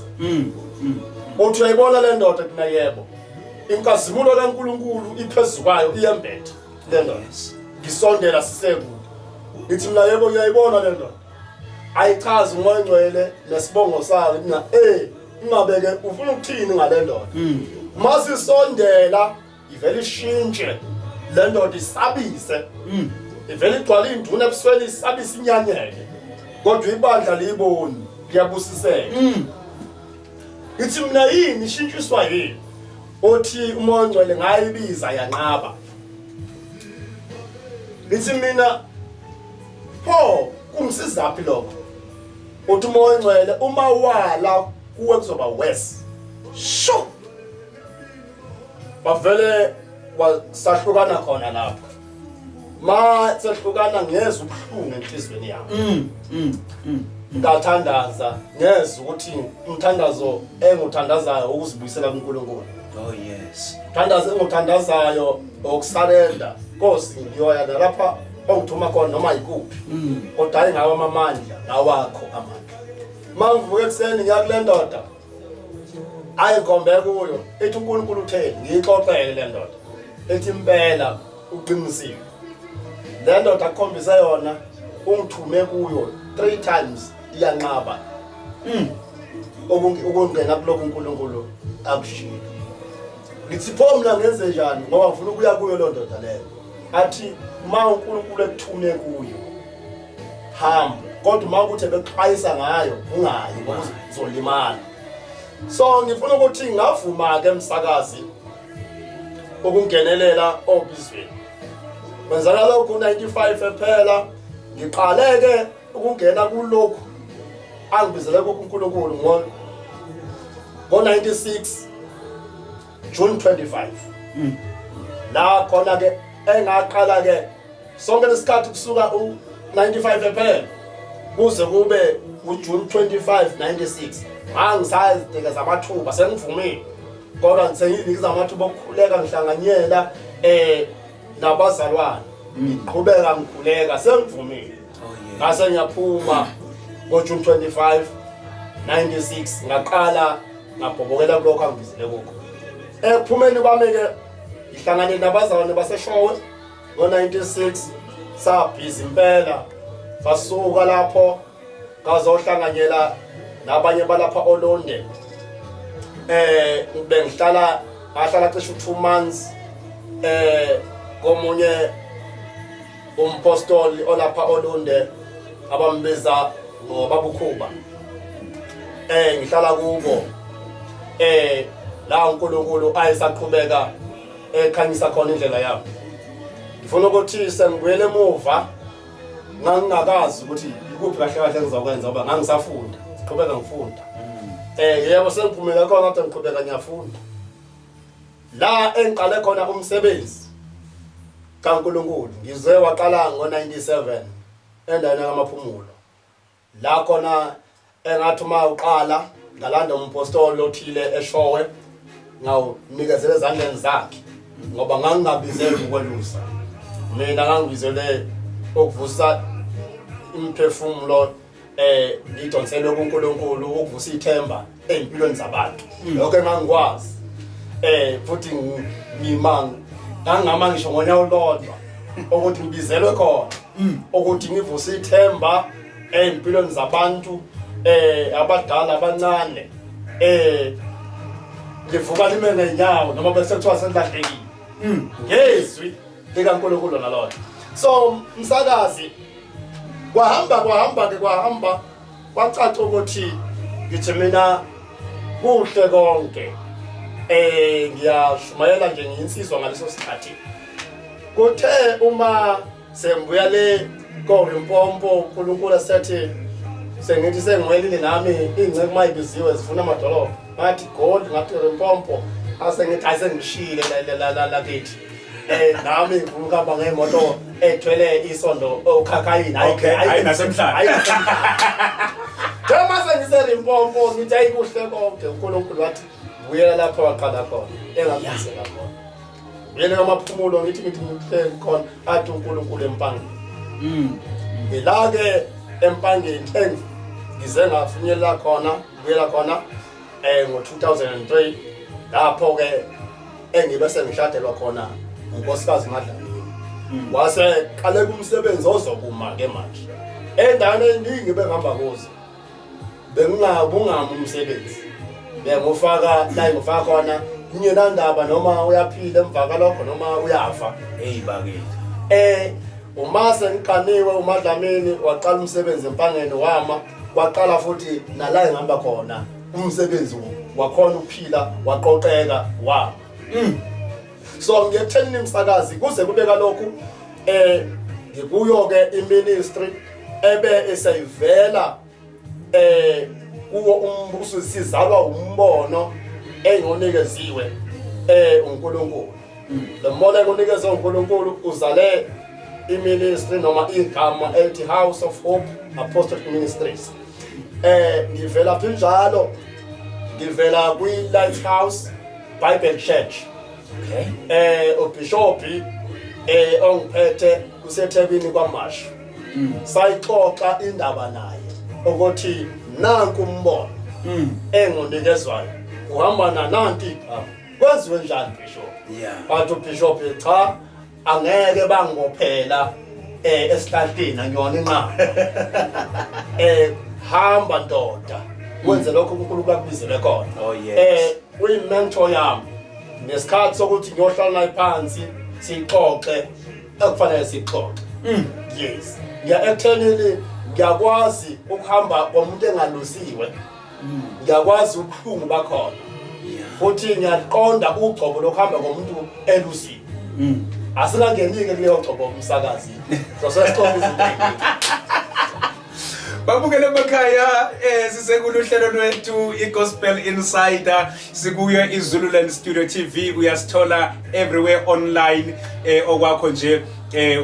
uthi uyayibona le ndoda kuna yebo inkazimulo kaNkulunkulu iphezukwayo iyembethe le ndoda ngisondela sisekude ngithi mina yebo uyayibona le ndoda ayichaza uMoya Ngcwele nesibongo sakhe mina ingabeke ufuna ukuthini ngale ndoda masisondela ivele ishintshe le ndoda isabise ivele igcwala induna ebusweni isabise inyanyeke kodwa ibandla liyiboni liyabusiseka ngithi mina yini ishintshiswa yini othi uMoya Ngcwele ngayibiza yanqaba ngithi mina pho kumsizaphi lokho uthi uMoya Ngcwele uma wala kuwe kuzoba worse sho bavele wasahlukana khona lapho ma sehlukana ngezwe ubuhlungu enhlizweni yami ngathandaza ngezwe ukuthi umthandazo enguthandazayo ukuzibuyisela kuNkulunkulu Oh yes. thandaza enguthandazayo okusalenda Nkosi ngiyoya lapha ongithuma khona noma yikuphi kodwa hayi ngawa amandla ngawakho amandla mangivuke ekseni ngiyakule ndoda ayikhombe kuyo ethi uNkulunkulu utheni ngixoxele le ndoda ethi impela uqinisile le ndoda akhombisa yona ungithume kuyo 3 times iyanqaba okungena kuloko uNkulunkulu akushilo ngithi pho mina ngenze njani ngoba ngifuna ukuya kuyo lo ndoda leyo athi ma uNkulunkulu ekuthume kuyo hamba kodwa uma ukuthi bekuxwayisa ngayo ungayi ngoba uzolimala. So ngifuna ukuthi ngavuma ke emsakazi ukungenelela obizweni. Kwenzakala lokhu 95 ephela ngiqaleke ukungena kulokhu angibizele kuNkulunkulu ngo-96 June 25. La khona ke engaqala ke sonke lesikhathi kusuka u95 ephela kuze kube uJune 25 96 angisayideka amathuba sengivumile kodwa senginikeza amathuba okukhuleka ngihlanganyela nabazalwane ngiqhubeka ngikhuleka sengivumile ngase ngiyaphuma ngoJune 25 96 ngaqala ngabhobokela kulokho angibizele kokho ekuphumeni kwami ke ngihlangane nabazalwane baseshowe ngo96 sabhizi impela fasuka lapho ngazohlanganyela nabanye balapha oLonde bengihlala cishe 2 months komunye umpostoli olapha oLonde abambiza ngoBabukhuba ngihlala kubo la uNkulunkulu ayesaqhubeka ekhanyisa khona indlela yami. Ngifuna ukuthi sengibuyele emuva ngangingakazi ukuthi ikuphi kahle kahle engizokwenza ngoba ngangisafunda siqhubeka ngifunda. Yebo sengiphumela khona kodwa ngiqhubeka ngiyafunda. La engiqale khona umsebenzi kaNkulunkulu ngize waqala ngo97 endaweni yamaphumulo. La khona engathi uma uqala ngalanda umpostoli othile eshowe ngawunikezele ezandleni zakhe ngoba ngangingabizeli ukwelusa. Mina ngangibizele ukuvusa imphefumulo ngidonsele kuNkulunkulu ukuvusa ithemba empilweni zabantu. Lokho engangikwazi futhi ngangama ngisho ngonyaka olodwa ukuthi ngibizelwe khona ukuthi ngivusa ithemba empilweni zabantu abadala abancane ngivuka lime ngenyawo noma bese kuthiwa sengilahlekile ngezwi likaNkulunkulu nalona. So msakazi kwahamba kwacaca ukuthi ngithi mina kuhle konke ngiyashumayela nje ngiyinsizwa ngaleso sikhathi. Kuthe uma sembuya le koRimpompo uNkulunkulu asethi sengithi sengiwelile nami ingceke mayibiziwe zifuna amadolobha ngathi gold ngathi Rimpompo asengithi ayisengishile la kithi nami ngifuna ukuhamba ngemoto ethwele isondo oKhakayini hayi nasemhlanje Thema sengiseRimpompo ngithi ayikuhle konke uNkulunkulu wathi buyela lapho waqala khona engabizela khona yena amaphumulo ngithi ngihleli khona athi uNkulunkulu empangeni ngilake empangeni ngize ngafinyelela khona buyela khona ngo2003 lapho ke engibe sengishadelwa khona unkosikazi Madlamini wase qale kumsebenzi ozokuma ke manje endaweni eningi bengihamba kuzo bengingabungama umsebenzi bengufaka la ngifaka khona ingena ndaba noma uyaphila emva kalokho noma uyafa bakithi uma sengiqaniwe uMadlamini waqala umsebenzi empangeni wama kwaqala futhi nala engihamba khona umsebenzi wakhona ukuphila waqoqeka wama. So ngiyetheni umsakazi kuze kube kalokhu ngikuyo ke iministry ebe esayivela kuwo umbuso sizalwa umbono engonikeziwe uNkulunkulu. Lo mbono engonikeziwe uNkulunkulu uzale iministry noma igama elithi House of Hope Apostolic Ministries. Ngivela pinjalo ngivela kwi-Lighthouse Bible Church. Ubishop ongiphethe kuseThekwini kwaMasha. Sayixoxa indaba naye ukuthi nanku umbono engonikezwayo uhamba nanti igama kwenziwe njani bishop. Bathi ubishop cha angeke bangibophela esihlahleni anyona inqaba hamba ndoda wenze lokho uNkulunkulu akubizele khona. Uyimentor yami nesikhathi sokuthi ngiyohlala naye phansi sixoxe ekufanele sixoxe. Yes ngiya ekuthenini ngiyakwazi ukuhamba komuntu engalusiwe ngiyakwazi ubuhlungu bakhona futhi ngiyaqonda ugcobo lokuhamba komuntu elusiwe asingangenike kuleyo gcobo umsakazi so sesixoxa izinto babukele emakhaya sisekulu uhlelo lwethu iGospel Insider sikuyo iZululand Studio TV uyasithola everywhere online okwakho nje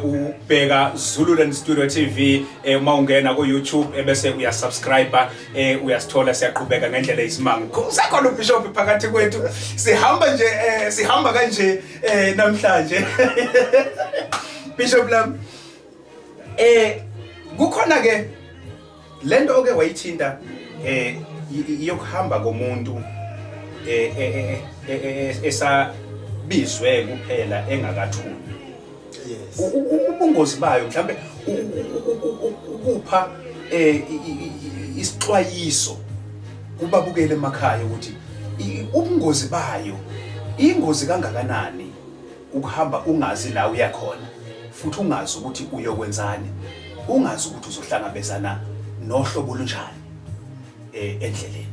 ubheka Zululand Studio TV uma ungena ku YouTube bese uyasubscribe uyasithola siyaqhubeka ngendlela eyisimanga kusekhona uBishop phakathi kwethu sihamba kanje namhlanje Bishop Lam kukhona ke lento oke wayithinta yokuhamba komuntu esabizwe kuphela engakathunywa ubungozi bayo mhlambe ukupha isixwayiso kubabukele emakhaya ukuthi ubungozi bayo ingozi kangakanani ukuhamba ungazi la uyakhona futhi ungazi ukuthi uyokwenzani ungazi ukuthi uzohlangabezana nohlobo olunjani endleleni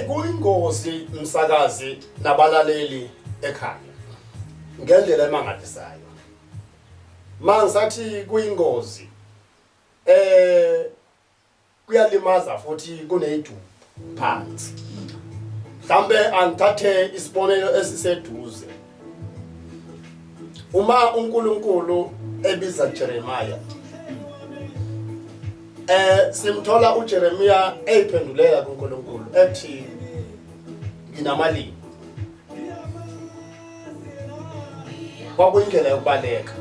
kuyingozi umsakazi nabalaleli ekhaya ngendlela emangalisayo mangisathi kuyingozi kuyalimaza futhi kuneyidubu phansi mhlambe angithathe isibonelo esiseduze uma uNkulunkulu ebiza Jeremiah simthola uJeremiah eyiphendulela kuNkulunkulu ethi nginamalimi kwakuyindlela yokubaleka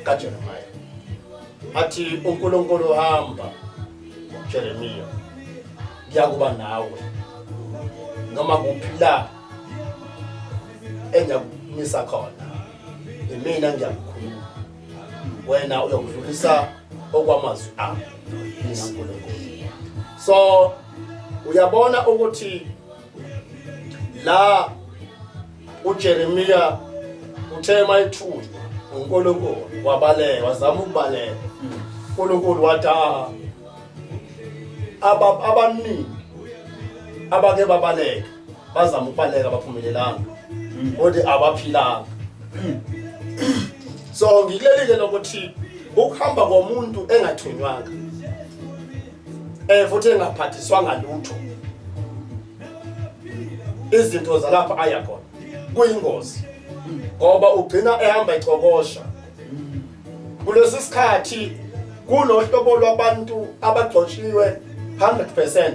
kaJeremiah athi uNkulunkulu hamba Jeremiah ngiyakuba nawe noma kuphila engiyakumisa khona mina ngiyakukhuluma wena uyokudlulisa okwamazwi ami uNkulunkulu so uyabona ukuthi la uJeremiah uthe mayithunywa uNkulunkulu wabaleka wazama ukubaleka uNkulunkulu wathi abaningi abake babaleka bazama ukubaleka baphumelelanga kodwa abaphilanga so ngilelike lokuthi ukuhamba komuntu engathunywanga futhi engaphathiswanga lutho izinto zalapha aya khona kuyingozi ngoba ugcina ehamba ecokosha kulesi sikhathi kunohlobo lwabantu abagxoshiwe 100%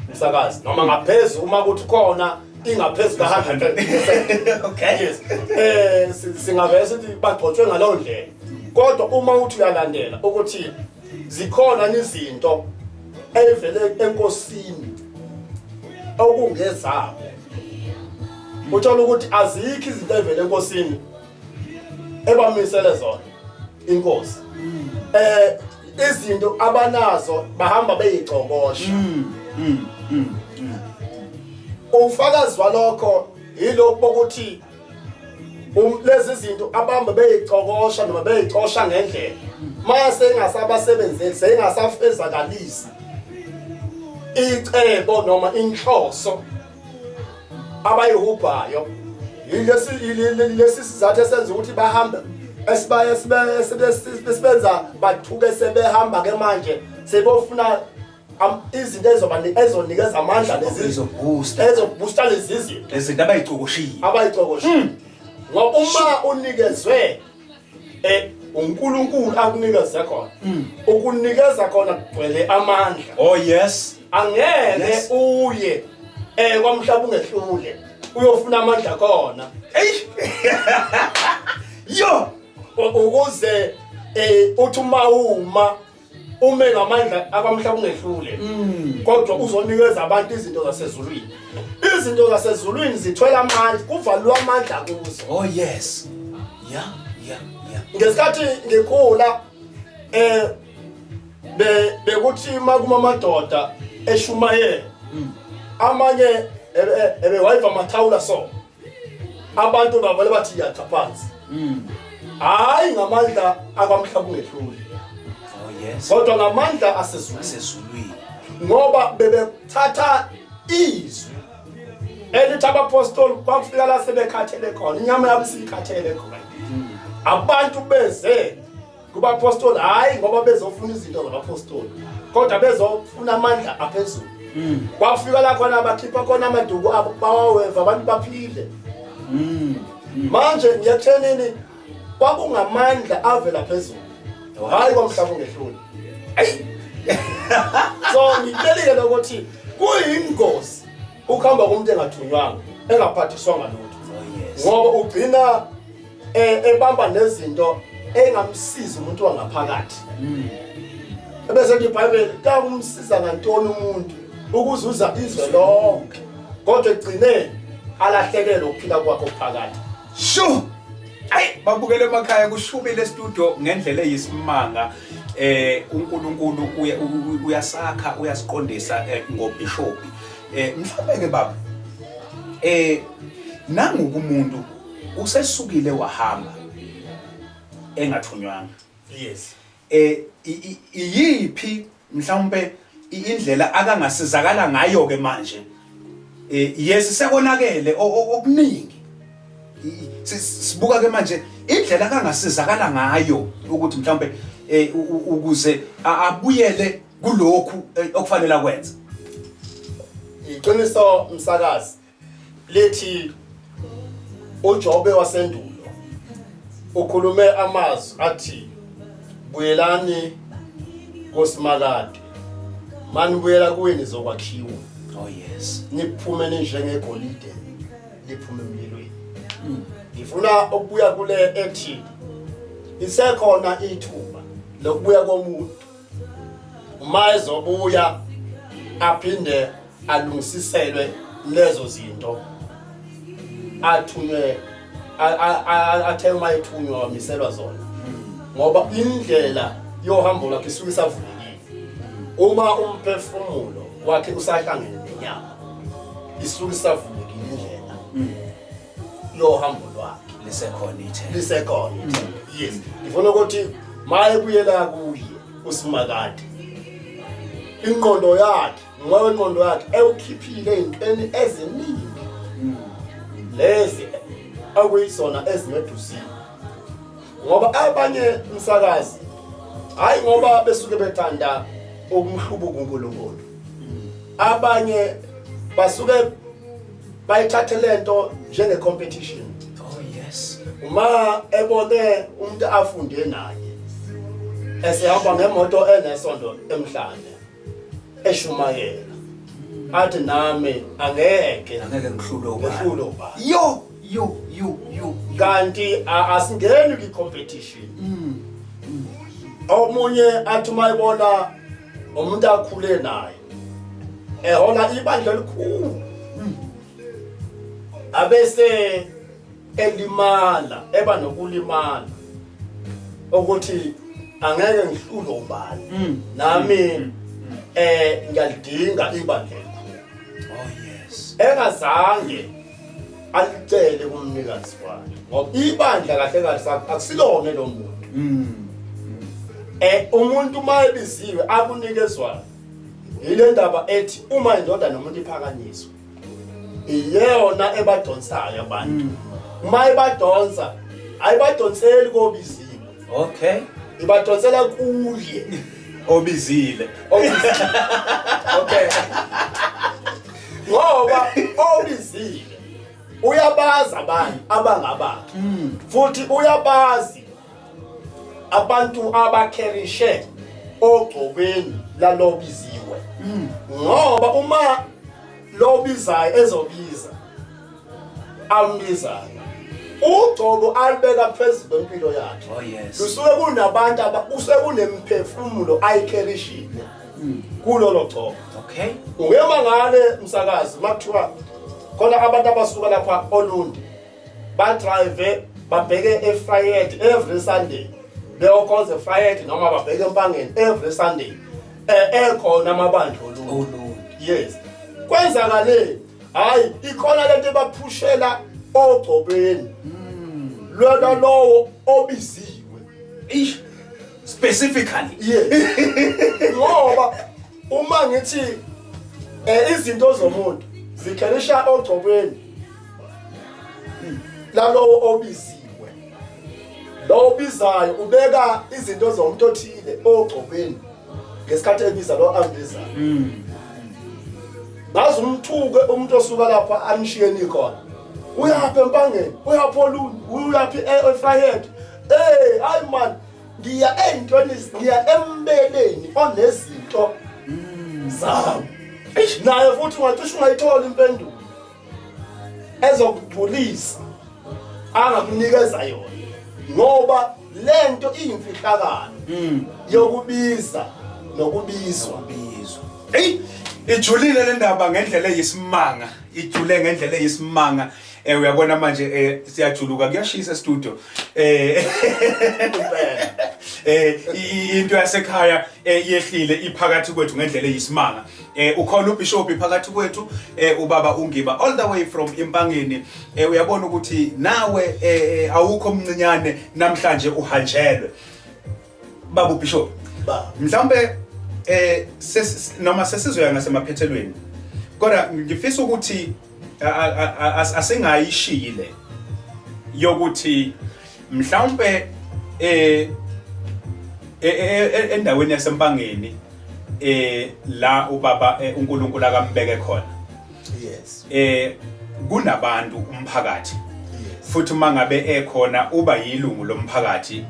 umsakazi noma ngaphezulu uma kuthi khona ingaphezulu ka 100% okay yes singavese sithi bagxotshwe ngalowo ndlela kodwa uma uthi uyalandela ukuthi zikhona izinto evele enkosini okungezabo uthola ukuthi azikho izinto evele enkosini ebamisele zona inkosi izinto abanazo bahamba beyicokosha ufakazi walokho yilokho bokuthi lezi zinto abahamba beyicokosha noma beyicosha ngendlela mase engasabasebenzeli sengasafezakalisa icebo noma inhloso abayihubhayo lesi sizathu esenza ukuthi bahambe esibenza bathuke sebehamba ke manje sebofuna izinto ezonikeza amandla lezi ezoboosta lezi zinto abayicokoshiwe ngoba uma unikezwe uNkulunkulu akunikeza khona ukunikeza khona kugcwele amandla oh yes angeke uye kwamhlaba ungehlule uyofuna amandla khona yo ukuze uthi uma ngamandla akwamhlaba ungehlule kodwa uzonikeza abantu izinto zasezulwini zithwele amandla kuvalwa amandla kuzo oh yes yeah ngesikhathi ngikhula bekuthi makuma amadoda eshumayela amanye ebewayiva amathawula so abantu bavale bathi yachaphansi hayi ngamandla akwamhlaba ungehlule yes. Kodwa ngamandla asezulwini ngoba bebethatha izwi elithi abapostoli kwakufika la sebekhathele khona inyama yabo sikhathele khona abantu beze kubapostoli hayi ngoba bezofuna izinto zabapostoli kodwa bezofuna amandla aphezulu kwafika la khona abakhipha khona amaduku abo bawaweva abantu baphile manje ngiyathenini kwakungamandla avela phezulu hayi kwamhlaba ngehlule ayi so ngicela ukuthi kuyingozi ukuhamba komuntu engathunywanga engaphathiswanga lutho ngoba ugcina ebamba nezinto engamsiza umuntu wangaphakathi ebese iBhayibheli kakumsiza ngantoni umuntu ukuzuza izwe lonke kodwa egcineni alahlekelwe ukuphila kwakhe phakathi sho ayi babukele emakhaya kushubile studio ngendlela eyisimanga uNkulunkulu uyasakha uyasiqondisa ngobishop mhlawumbe ke baba nangu umuntu usesukile wahamba engathunywanga yes iyiphi mhlawumbe indlela akangasizakala ngayo ke manje yes sekonakele okuningi sibuka ke manje indlela akangasizakala ngayo ukuthi mhlawumbe ukuze abuyele kulokhu okufanele akwenze iqiniso msakazi lethi uJobe wasendulo ukhulume amazwi athi buyelani koSimakade mani buyela kuwe nizokwakhiwa oh yes niphume njengegolide liphume emlilweni ngifuna ukubuya kule ethi isekhona ithuba lokubuya komuntu uma ezobuya aphinde alungisiselwe lezo zinto athunywe athe uma ethunywa wamiselwa zona ngoba indlela yohambo lakhe isuke isavulekile uma umphefumulo wakhe usahlangene nenyama isuke isavulekile indlela yohambo lwakhe lisekhona yes ngifuna ukuthi maye kuyela kuye uSimakade ingqondo yakhe ngoba ingqondo yakhe ewukhiphile ezintweni eziningi lezi akuyisona ezincedusile ngoba abanye umsakazi hayi ngoba besuke bethanda ukumhlubuka uNkulunkulu abanye basuke bayithathe lento njenge competition oh yes uma ebone umuntu afunde naye esehamba ngemoto enesondo emhlanje eshumayela athi nami angeke ngihlulo ba yo kanti asingeni ki competition omunye athi mayibona umuntu akhule naye ehola ibandla elikhulu abese elimala eba nokulimala ukuthi angeke ngihlulo ubani nami ngiyalidinga ibandla elikhulu oh yes engazange alicele kumnikazi wakhe ngoba ibandla kahle kahle akusilona lo muntu umuntu mayebiziwe akunikezwa ile ndaba ethi uma indoda nomuntu iphakanyiswa iyona ebadonsayo abantu uma ibadonsa ayibadonseli kobiziwe okay ibadonsela kuye obizile okay ngoba obizile uyabaza abantu abangabakhe futhi uyabazi abantu abakherishe ogcobeni lalobiziwe ngoba uma lobizayo ezobiza ambizayo ugcobo alibeka phezulu kwempilo yakhe oh yes kusuke kunabantu usekunemiphefumulo ayikherishile kulolo gcobo okay ungema ngale umsakazi makuthiwa khona abantu abasuka lapha oLundi ba drive babheke eFriday every Sunday beyokhonza eFriday noma babheke empangeni every Sunday ekhona amabandla oLundi yes kwenzakale hayi ikhona lento ebaphushela ogcobeni lona lowo obiziwe specifically. Yeah. Ngoba uma ngithi izinto zomuntu zikhelisha ogcobeni lalowo obiziwe. Lo obizayo ubeka izinto zomuntu othile ogcobeni ngesikhathi ebiza lo angibizayo. Ngazi umthuke umuntu osuka lapha amshiyeni khona. Uyaphi empangeni? Uyaphi oluni? Uyaphi eFryhead? Hayi man, ngiya ey'ntweni ngiya embeleni onezinto zami. Naye futhi ungacishe ungayithola impendulo ezokubulisa angakunikeza yona ngoba lento iyimfihlakalo yokubiza nokubizwa. Hey, ijulile le ndaba ngendlela eyisimanga, ijule ngendlela eyisimanga. Uyabona manje siyajuluka kuyashisa studio. Into yasekhaya yehlile iphakathi kwethu ngendlela eyisimanga. Ukhona uBishop phakathi kwethu, ubaba uNgiba all the way from Impangeni. Uyabona ukuthi nawe awukho omncinyane namhlanje uhanjelwe. Baba uBishop. Mhlambe noma sesizoya ngasemaphethelweni. Kodwa ngifisa ukuthi asengayishile yokuthi mhlawumbe endaweni yasempangeni la ubaba uNkulunkulu akambeke khona. Yes. Kunabantu umphakathi. Futhi mangabe ekhona uba yilungu lomphakathi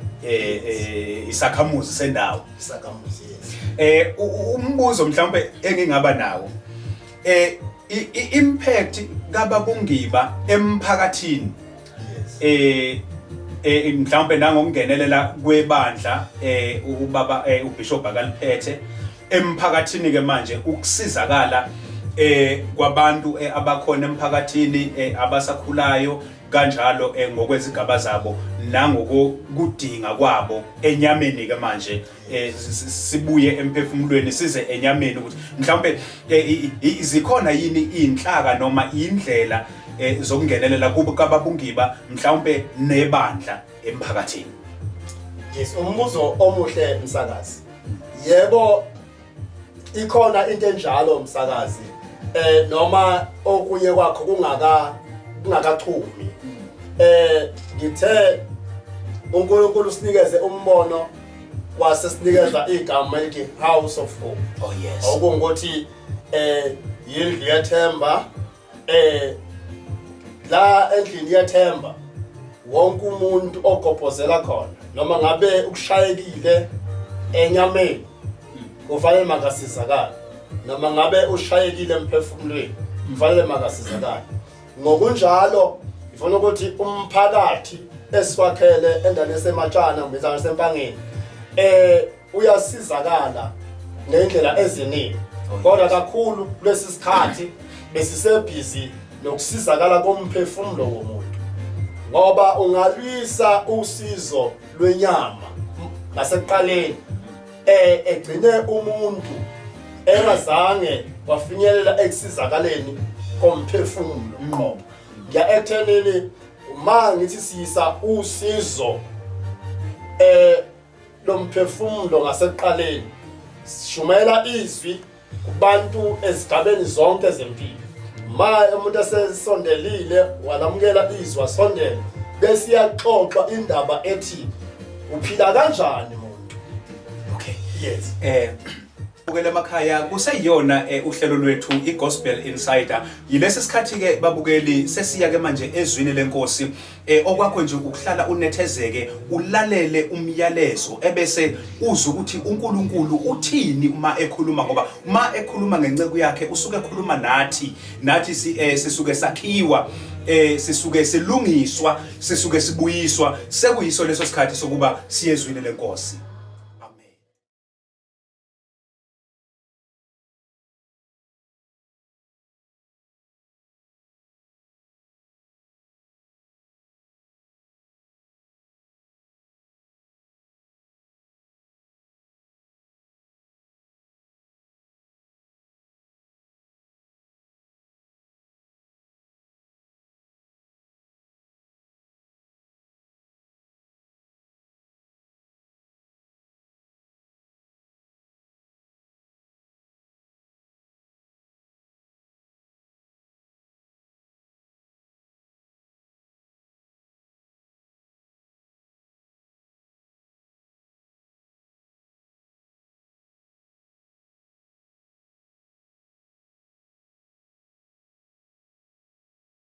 isakhamuzi sendawo. Isakhamuzi, yes. Umbuzo mhlawumbe engingaba nawo impact kaBabungiba emphakathini. Mhlawumbe nangokungenelela kwebandla ubaba uBishop akaliphethe emphakathini ke manje ukusizakala kwabantu abakhona emphakathini abasakhulayo kanjalo ngokwezigaba zabo nangokudinga kwabo enyameni ke manje sibuye emphefumulweni size enyameni ukuthi mhlawumbe zikhona yini inhlaka noma indlela zokungenelela kaBabungiba mhlawumbe nebandla emphakathini. Yes, umbuzo omuhle msakazi. Yebo ikhona into enjalo msakazi. Noma okunye kwakho kungakachumi. Ngithe uNkulunkulu usinikeze umbono wasesinikeza igama elithi House of Hope. Oh yes. Okungukuthi yindlu yethemba la endlini yethemba wonke umuntu ogobhozela khona noma ngabe ukushayekile enyameni kufanele makasizakala noma ngabe ushayekile emphefumulweni kufanele makasizakala. Ngokunjalo ngifuna ukuthi umphakathi esiwakhele endaweni esematshana ngizana sempangeni uyasizakala ngendlela eziningi. Kodwa kakhulu kulesi sikhathi besisebhizi nokusizakala komphefumulo womuntu ngoba ungalwisa usizo lwenyama ngasekuqaleni egcine umuntu engazange wafinyelela ekusizakaleni komphefumulo ngoba ngiya ekuthenini uma ngithi siyisa usizo lomphefumulo ngasekuqaleni shumela izwi kubantu ezigabeni zonke zempilo. Ma umuntu esesondelile walamukela izwi wasondela bese iyaxoxa indaba ethi uphila kanjani umuntu. Okay. Yes. Bukele emakhaya kuseyiyona uhlelo lwethu iGospel Insider. Yilesi sikhathi ke babukeli sesiya ke manje ezwini lenkosi okwakho nje ukuhlala unethezeke ulalele umyalezo ebese uzwe ukuthi uNkulunkulu uthini uma ekhuluma ngoba uma ekhuluma ngenceku yakhe usuke ekhuluma nathi sisuke sakhiwa sisuke silungiswa sisuke sibuyiswa sekuyiso leso sikhathi sokuba siyezwini lenkosi.